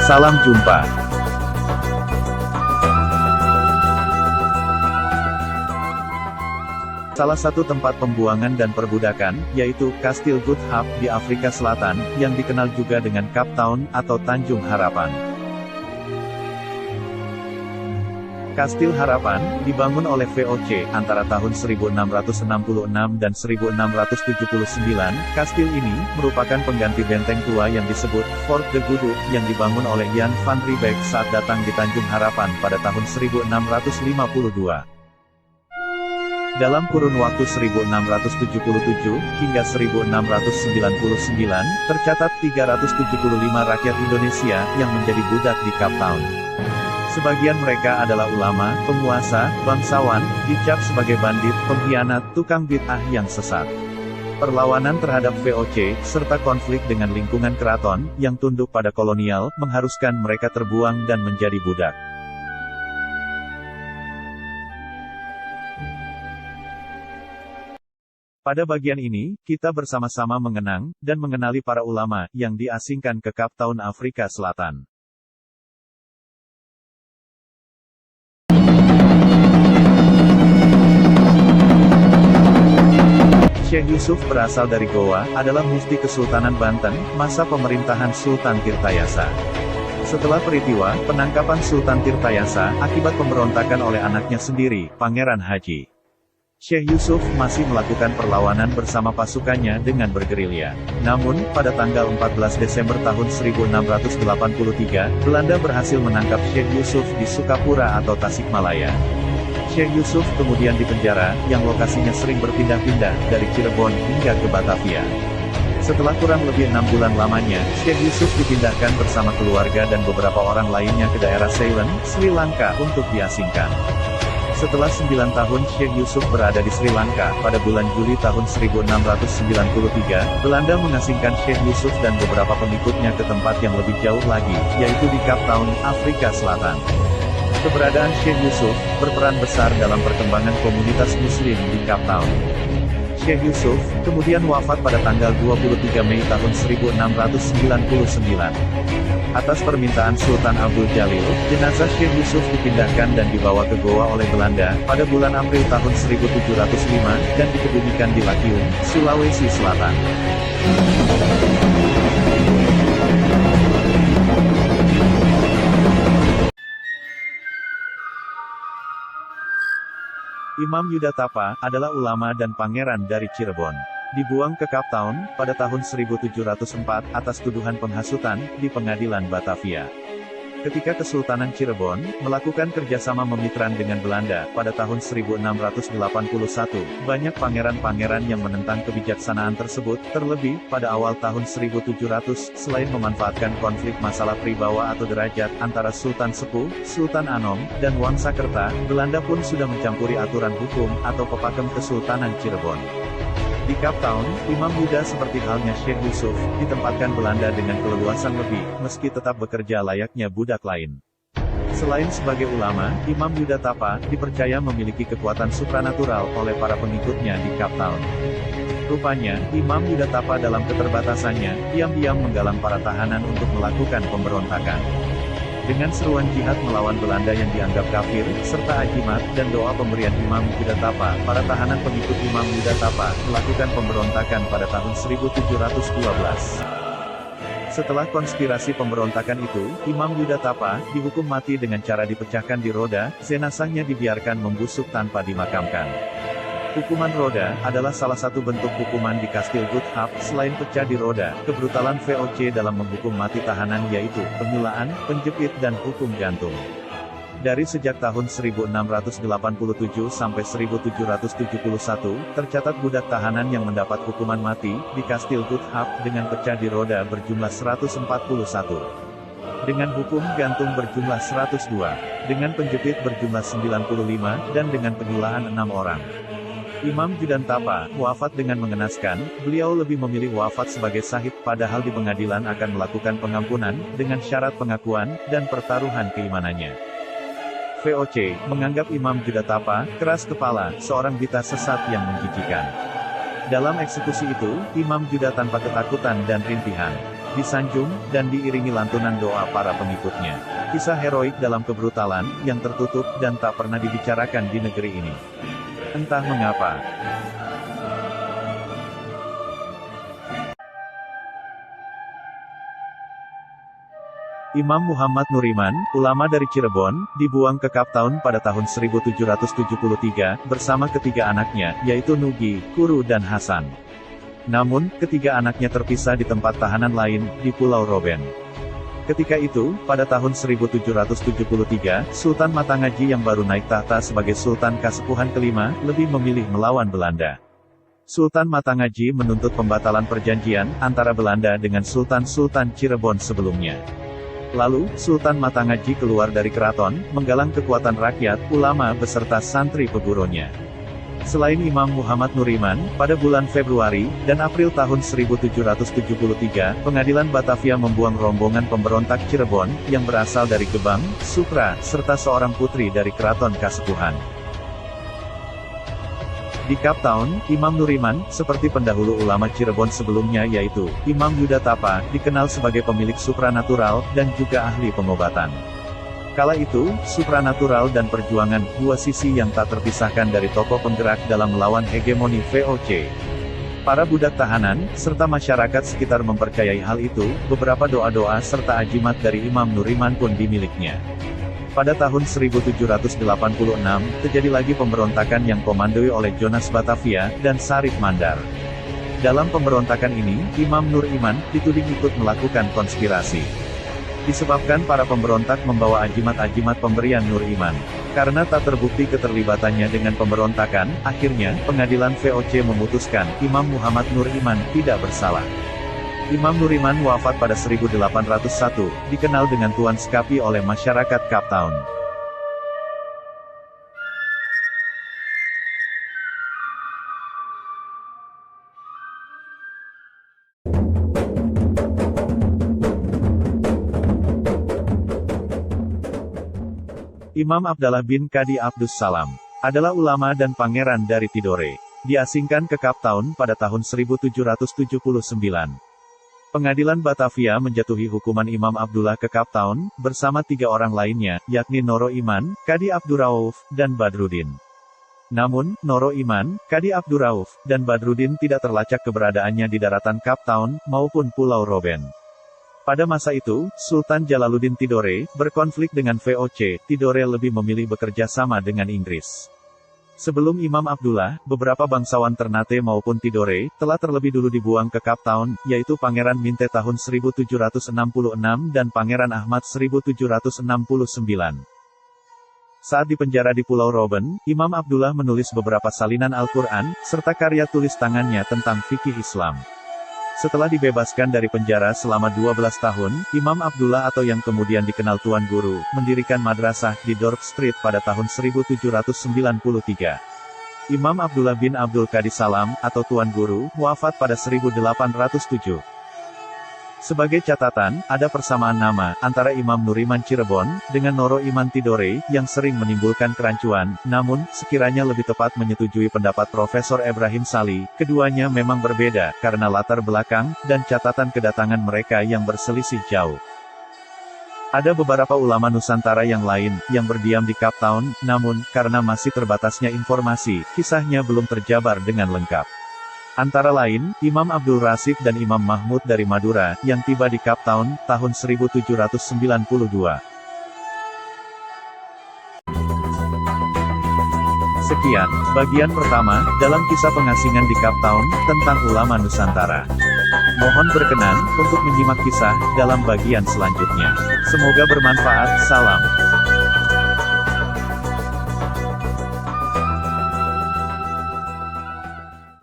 Salam jumpa. Salah satu tempat pembuangan dan perbudakan, yaitu Kastil Good Hope di Afrika Selatan, yang dikenal juga dengan Cape Town atau Tanjung Harapan. Kastil Harapan, dibangun oleh VOC, antara tahun 1666 dan 1679, kastil ini, merupakan pengganti benteng tua yang disebut, Fort de Goede, yang dibangun oleh Jan van Riebeeck saat datang di Tanjung Harapan pada tahun 1652. Dalam kurun waktu 1677 hingga 1699, tercatat 375 rakyat Indonesia yang menjadi budak di Cape Town. Sebagian mereka adalah ulama, penguasa, bangsawan, dicap sebagai bandit, pengkhianat, tukang bid'ah yang sesat. Perlawanan terhadap VOC, serta konflik dengan lingkungan keraton, yang tunduk pada kolonial, mengharuskan mereka terbuang dan menjadi budak. Pada bagian ini, kita bersama-sama mengenang, dan mengenali para ulama, yang diasingkan ke Cape Town, Afrika Selatan. Syekh Yusuf berasal dari Goa, adalah mufti Kesultanan Banten, masa pemerintahan Sultan Tirtayasa. Setelah peristiwa, penangkapan Sultan Tirtayasa, akibat pemberontakan oleh anaknya sendiri, Pangeran Haji. Syekh Yusuf masih melakukan perlawanan bersama pasukannya dengan bergerilya. Namun, pada tanggal 14 Desember tahun 1683, Belanda berhasil menangkap Syekh Yusuf di Sukapura atau Tasikmalaya. Syekh Yusuf kemudian dipenjara, yang lokasinya sering berpindah-pindah, dari Cirebon hingga ke Batavia. Setelah kurang lebih 6 bulan lamanya, Syekh Yusuf dipindahkan bersama keluarga dan beberapa orang lainnya ke daerah Ceylon, Sri Lanka untuk diasingkan. Setelah 9 tahun Syekh Yusuf berada di Sri Lanka, pada bulan Juli tahun 1693, Belanda mengasingkan Syekh Yusuf dan beberapa pengikutnya ke tempat yang lebih jauh lagi, yaitu di Cape Town, Afrika Selatan. Keberadaan Syekh Yusuf, berperan besar dalam perkembangan komunitas Muslim di Cape Town. Syekh Yusuf, kemudian wafat pada tanggal 23 Mei tahun 1699. Atas permintaan Sultan Abdul Jalil, jenazah Syekh Yusuf dipindahkan dan dibawa ke Goa oleh Belanda, pada bulan April tahun 1705, dan dikebumikan di Lakium, Sulawesi Selatan. Imam Yudatapa, adalah ulama dan pangeran dari Cirebon. Dibuang ke Cape Town, pada tahun 1704, atas tuduhan penghasutan, di pengadilan Batavia. Ketika Kesultanan Cirebon, melakukan kerjasama memitran dengan Belanda, pada tahun 1681, banyak pangeran-pangeran yang menentang kebijaksanaan tersebut, terlebih, pada awal tahun 1700, selain memanfaatkan konflik masalah pribawa atau derajat, antara Sultan Sepuh, Sultan Anom, dan Wangsakerta, Belanda pun sudah mencampuri aturan hukum, atau pepakem Kesultanan Cirebon. Di Cape Town, Imam Yuda seperti halnya Syekh Yusuf, ditempatkan Belanda dengan keleluasan lebih, meski tetap bekerja layaknya budak lain. Selain sebagai ulama, Imam Yudatapa, dipercaya memiliki kekuatan supranatural oleh para pengikutnya di Cape Town. Rupanya, Imam Yudatapa dalam keterbatasannya, diam-diam menggalang para tahanan untuk melakukan pemberontakan. Dengan seruan jihad melawan Belanda yang dianggap kafir, serta ajimat, dan doa pemberian Imam Yudatapa, para tahanan pengikut Imam Yudatapa, melakukan pemberontakan pada tahun 1712. Setelah konspirasi pemberontakan itu, Imam Yudatapa, dihukum mati dengan cara dipecahkan di roda, jenazahnya dibiarkan membusuk tanpa dimakamkan. Hukuman roda, adalah salah satu bentuk hukuman di Kastil Good Hope. Selain pecah di roda, kebrutalan VOC dalam menghukum mati tahanan yaitu, penyulaan, penjepit dan hukum gantung. Dari sejak tahun 1687 sampai 1771, tercatat budak tahanan yang mendapat hukuman mati, di Kastil Good Hope, dengan pecah di roda berjumlah 141. Dengan hukum gantung berjumlah 102, dengan penjepit berjumlah 95, dan dengan penyulaan 6 orang. Imam Yudatapa, wafat dengan mengenaskan, beliau lebih memilih wafat sebagai syahid, padahal di pengadilan akan melakukan pengampunan, dengan syarat pengakuan, dan pertaruhan keimanannya. VOC, menganggap Imam Yudatapa, keras kepala, seorang bita sesat yang menjijikan. Dalam eksekusi itu, Imam Yuda tanpa ketakutan dan rintihan. disanjung, dan diiringi lantunan doa para pengikutnya. Kisah heroik dalam kebrutalan, yang tertutup, dan tak pernah dibicarakan di negeri ini. Entah mengapa. Imam Muhammad Nuriman, ulama dari Cirebon, dibuang ke Cape Town pada tahun 1773, bersama ketiga anaknya, yaitu Nugi, Kuru dan Hasan. Namun, ketiga anaknya terpisah di tempat tahanan lain, di Pulau Robben. Ketika itu, pada tahun 1773, Sultan Matangaji yang baru naik tahta sebagai Sultan Kasepuhan kelima, lebih memilih melawan Belanda. Sultan Matangaji menuntut pembatalan perjanjian, antara Belanda dengan Sultan-Sultan Cirebon sebelumnya. Lalu, Sultan Matangaji keluar dari keraton, menggalang kekuatan rakyat, ulama beserta santri pegurunya. Selain Imam Muhammad Nuriman, pada bulan Februari dan April tahun 1773, Pengadilan Batavia membuang rombongan pemberontak Cirebon, yang berasal dari Gebang, Supra, serta seorang putri dari Keraton Kasepuhan. Di Cape Town, Imam Nuriman, seperti pendahulu ulama Cirebon sebelumnya yaitu, Imam Yudatapa, dikenal sebagai pemilik supranatural, dan juga ahli pengobatan. Kala itu, supranatural dan perjuangan, dua sisi yang tak terpisahkan dari tokoh penggerak dalam melawan hegemoni VOC. Para budak tahanan, serta masyarakat sekitar mempercayai hal itu, beberapa doa-doa serta ajimat dari Imam Nuriman pun dimilikinya. Pada tahun 1786, terjadi lagi pemberontakan yang komandoi oleh Jonas Batavia, dan Sarip Mandar. Dalam pemberontakan ini, Imam Nuriman, dituding ikut melakukan konspirasi. Disebabkan para pemberontak membawa ajimat-ajimat pemberian Nuriman. Karena tak terbukti keterlibatannya dengan pemberontakan, akhirnya, pengadilan VOC memutuskan, Imam Muhammad Nuriman, tidak bersalah. Imam Nuriman wafat pada 1801, dikenal dengan Tuan Sekapi oleh masyarakat Cape Town. Imam Abdallah bin Kadi Abdus Salam adalah ulama dan pangeran dari Tidore. Diasingkan ke Cape Town pada tahun 1779. Pengadilan Batavia menjatuhi hukuman Imam Abdullah ke Cape Town, bersama tiga orang lainnya, yakni Noro Iman, Kadi Abdurrauf, dan Badruddin. Namun, Noro Iman, Kadi Abdurrauf, dan Badruddin tidak terlacak keberadaannya di daratan Cape Town, maupun Pulau Robben. Pada masa itu, Sultan Jalaluddin Tidore, berkonflik dengan VOC, Tidore lebih memilih bekerja sama dengan Inggris. Sebelum Imam Abdullah, beberapa bangsawan Ternate maupun Tidore, telah terlebih dulu dibuang ke Cape Town, yaitu Pangeran Minte tahun 1766 dan Pangeran Ahmad 1769. Saat dipenjara di Pulau Robben, Imam Abdullah menulis beberapa salinan Al-Quran, serta karya tulis tangannya tentang fikih Islam. Setelah dibebaskan dari penjara selama 12 tahun, Imam Abdullah atau yang kemudian dikenal Tuan Guru, mendirikan madrasah di Dorp Street pada tahun 1793. Imam Abdullah bin Abdul Qadi Salam, atau Tuan Guru, wafat pada 1807. Sebagai catatan, ada persamaan nama, antara Imam Nuriman Cirebon, dengan Noro Iman Tidore, yang sering menimbulkan kerancuan, namun, sekiranya lebih tepat menyetujui pendapat Profesor Ibrahim Sali, keduanya memang berbeda, karena latar belakang, dan catatan kedatangan mereka yang berselisih jauh. Ada beberapa ulama Nusantara yang lain, yang berdiam di Cape Town, namun, karena masih terbatasnya informasi, kisahnya belum terjabar dengan lengkap. Antara lain, Imam Abdul Rasid dan Imam Mahmud dari Madura, yang tiba di Cape Town, tahun 1792. Sekian, bagian pertama, dalam kisah pengasingan di Cape Town, tentang ulama Nusantara. Mohon berkenan, untuk menyimak kisah, dalam bagian selanjutnya. Semoga bermanfaat, salam.